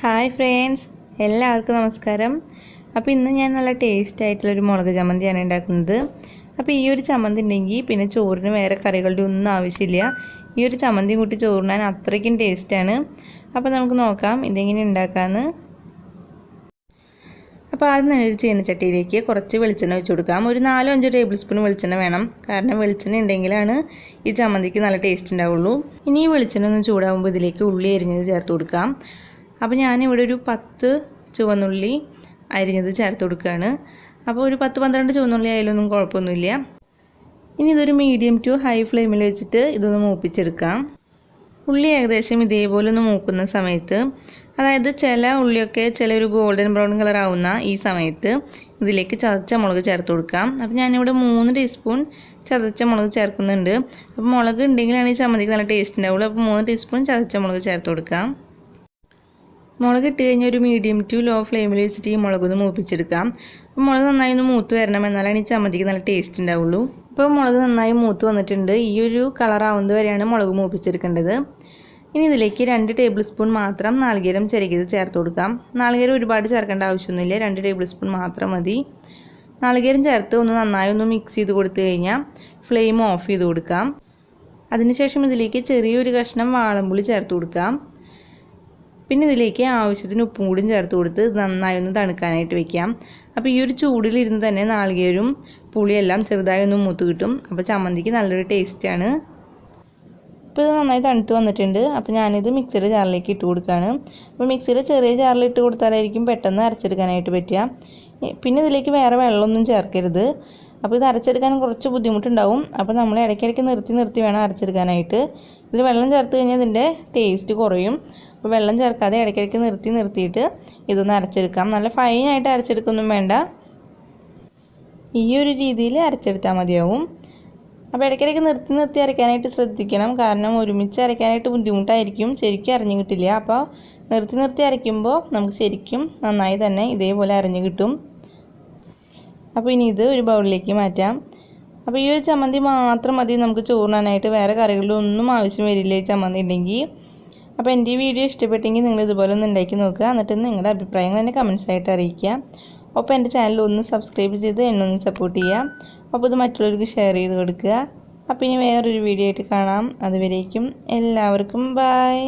Hi friends, എല്ലാവർക്കും നമസ്കാരം. അപ്പോൾ ഇന്ന് ഞാൻ നല്ല ടേസ്റ്റ് ആയിട്ടുള്ളൊരു മുളക് ചമ്മന്തിയാണ് ഉണ്ടാക്കുന്നത്. അപ്പോൾ ഈ ഒരു ചമ്മന്തി ഉണ്ടെങ്കിൽ പിന്നെ ചോറിന് വേറെ കറികളുടെ ഒന്നും ആവശ്യമില്ല. ഈ ഒരു ചമ്മന്തി കൂട്ടി ചോറിനാൻ അത്രയ്ക്കും ടേസ്റ്റാണ്. അപ്പോൾ നമുക്ക് നോക്കാം ഇതെങ്ങനെ ഉണ്ടാക്കാമെന്ന്. അപ്പോൾ ആദ്യം തന്നെ ഒരു ചീനച്ചട്ടിയിലേക്ക് കുറച്ച് വെളിച്ചെണ്ണ ഒഴിച്ച് കൊടുക്കാം. ഒരു 4-5 ടേബിൾ സ്പൂൺ വെളിച്ചെണ്ണ വേണം. കാരണം വെളിച്ചെണ്ണ ഉണ്ടെങ്കിലാണ് ഈ ചമ്മന്തിക്ക് നല്ല ടേസ്റ്റ് ഉണ്ടാവുള്ളൂ. ഇനി ഈ വെളിച്ചെണ്ണ ഒന്ന് ചൂടാകുമ്പോൾ ഇതിലേക്ക് ഉള്ളി അരിഞ്ഞത് ചേർത്ത് കൊടുക്കാം. അപ്പോൾ ഞാനിവിടെ ഒരു 10 ചുവന്നുള്ളി അരിഞ്ഞത് ചേർത്ത് കൊടുക്കുകയാണ്. അപ്പോൾ ഒരു 10-12 ചുവന്നുള്ളി ആയാലൊന്നും കുഴപ്പമൊന്നുമില്ല. ഇനി ഇതൊരു മീഡിയം ടു ഹൈ ഫ്ലെയിമിൽ വെച്ചിട്ട് ഇതൊന്ന് മൂപ്പിച്ചെടുക്കാം. ഉള്ളി ഏകദേശം ഇതേപോലെ ഒന്ന് മൂക്കുന്ന സമയത്ത്, അതായത് ചില ഉള്ളിയൊക്കെ ഒരു ഗോൾഡൻ ബ്രൗൺ കളർ ആവുന്ന ഈ സമയത്ത് ഇതിലേക്ക് ചതച്ച മുളക് ചേർത്ത് കൊടുക്കാം. അപ്പോൾ ഞാനിവിടെ 3 ടീസ്പൂൺ ചതച്ച മുളക് ചേർക്കുന്നുണ്ട്. അപ്പോൾ മുളക് ഉണ്ടെങ്കിലാണ് ഈ ചമ്മന്തിക്ക് നല്ല ടേസ്റ്റ് ഉണ്ടാവുള്ളൂ. അപ്പോൾ 3 ടീസ്പൂൺ ചതച്ച മുളക് ചേർത്ത് കൊടുക്കാം. മുളക് ഇട്ട് കഴിഞ്ഞാൽ ഒരു മീഡിയം ടു ലോ ഫ്ലെയിമിൽ വെച്ചിട്ട് ഈ മുളകൊന്ന് മൂപ്പിച്ചെടുക്കാം. അപ്പോൾ മുളക് നന്നായി ഒന്ന് മൂത്ത് വരണം, എന്നാലാണ് ഈ ചമ്മന്തിക്ക് നല്ല ടേസ്റ്റ് ഉണ്ടാവുള്ളൂ. ഇപ്പോൾ മുളക് നന്നായി മൂത്ത് വന്നിട്ടുണ്ട്. ഈ ഒരു കളറാവുന്നത് വരെയാണ് മുളക് മൂപ്പിച്ചെടുക്കേണ്ടത്. ഇനി ഇതിലേക്ക് 2 ടേബിൾ സ്പൂൺ മാത്രം നാളികേരം ചിരകിയത് ചേർത്ത് കൊടുക്കാം. നാളികേരം ഒരുപാട് ചേർക്കേണ്ട ആവശ്യമൊന്നുമില്ല, 2 ടേബിൾ സ്പൂൺ മാത്രം മതി. നാളികേരം ചേർത്ത് ഒന്ന് നന്നായി ഒന്ന് മിക്സ് ചെയ്ത് കൊടുത്തു കഴിഞ്ഞാൽ ഫ്ലെയിം ഓഫ് ചെയ്ത് കൊടുക്കാം. അതിനുശേഷം ഇതിലേക്ക് ചെറിയൊരു കഷ്ണം വാളംപുളി ചേർത്ത് കൊടുക്കാം. പിന്നെ ഇതിലേക്ക് ആവശ്യത്തിന് ഉപ്പും കൂടിയും ചേർത്ത് കൊടുത്ത് നന്നായി ഒന്ന് തണുക്കാനായിട്ട് വെക്കാം. അപ്പോൾ ഈ ഒരു ചൂടിലിരുന്ന് തന്നെ നാളികേരും പുളിയെല്ലാം ചെറുതായി ഒന്ന് മൂത്ത് കിട്ടും. അപ്പോൾ ചമ്മന്തിക്ക് നല്ലൊരു ടേസ്റ്റാണ്. ഇപ്പോൾ ഇത് നന്നായി തണുത്ത് വന്നിട്ടുണ്ട്. അപ്പോൾ ഞാനിത് മിക്സിയുടെ ജാറിലേക്ക് ഇട്ട് കൊടുക്കുകയാണ്. അപ്പോൾ മിക്സിയുടെ ചെറിയ ജാറിൽ ഇട്ട് കൊടുത്താലായിരിക്കും പെട്ടെന്ന് അരച്ചെടുക്കാനായിട്ട് പറ്റുക. പിന്നെ ഇതിലേക്ക് വേറെ വെള്ളമൊന്നും ചേർക്കരുത്. അപ്പോൾ ഇത് അരച്ചെടുക്കാൻ കുറച്ച് ബുദ്ധിമുട്ടുണ്ടാവും. അപ്പോൾ നമ്മൾ ഇടയ്ക്കിടയ്ക്ക് നിർത്തി വേണം അരച്ചെടുക്കാനായിട്ട്. ഇതിൽ വെള്ളം ചേർത്ത് കഴിഞ്ഞാൽ ഇതിൻ്റെ ടേസ്റ്റ് കുറയും. അപ്പോൾ വെള്ളം ചേർക്കാതെ ഇടയ്ക്കിടയ്ക്ക് നിർത്തിയിട്ട് ഇതൊന്ന് അരച്ചെടുക്കാം. നല്ല ഫൈനായിട്ട് അരച്ചെടുക്കൊന്നും വേണ്ട, ഈ ഒരു രീതിയിൽ അരച്ചെടുത്താൽ മതിയാവും. അപ്പോൾ ഇടയ്ക്കിടയ്ക്ക് നിർത്തി അരയ്ക്കാനായിട്ട് ശ്രദ്ധിക്കണം. കാരണം ഒരുമിച്ച് അരയ്ക്കാനായിട്ട് ബുദ്ധിമുട്ടായിരിക്കും, ശരിക്കും അരഞ്ഞു കിട്ടില്ല. അപ്പോൾ നിർത്തി അരയ്ക്കുമ്പോൾ നമുക്ക് ശരിക്കും നന്നായി തന്നെ ഇതേപോലെ അരഞ്ഞു കിട്ടും. അപ്പോൾ ഇനി ഇത് ഒരു ബൗളിലേക്ക് മാറ്റാം. അപ്പോൾ ഈ ഒരു ചമ്മന്തി മാത്രം മതി നമുക്ക് ചോറിനാനായിട്ട്, വേറെ കറികളിലൊന്നും ആവശ്യം വരില്ല ഈ ചമ്മന്തി ഉണ്ടെങ്കിൽ. അപ്പോൾ എൻ്റെ ഈ വീഡിയോ ഇഷ്ടപ്പെട്ടെങ്കിൽ നിങ്ങൾ ഇതുപോലെ ഒന്ന് ഉണ്ടാക്കി നോക്കുക. എന്നിട്ട് നിങ്ങളുടെ അഭിപ്രായങ്ങൾ എന്നെ കമൻസ് ആയിട്ട് അറിയിക്കുക. അപ്പോൾ എൻ്റെ ചാനൽ ഒന്ന് സബ്സ്ക്രൈബ് ചെയ്ത് എന്നെ ഒന്ന് സപ്പോർട്ട് ചെയ്യുക. അപ്പോൾ ഇത് മറ്റുള്ളവർക്ക് ഷെയർ ചെയ്ത് കൊടുക്കുക. അപ്പോൾ ഇനി വേറൊരു വീഡിയോ ആയിട്ട് കാണാം. അതുവരേക്കും എല്ലാവർക്കും ബൈ.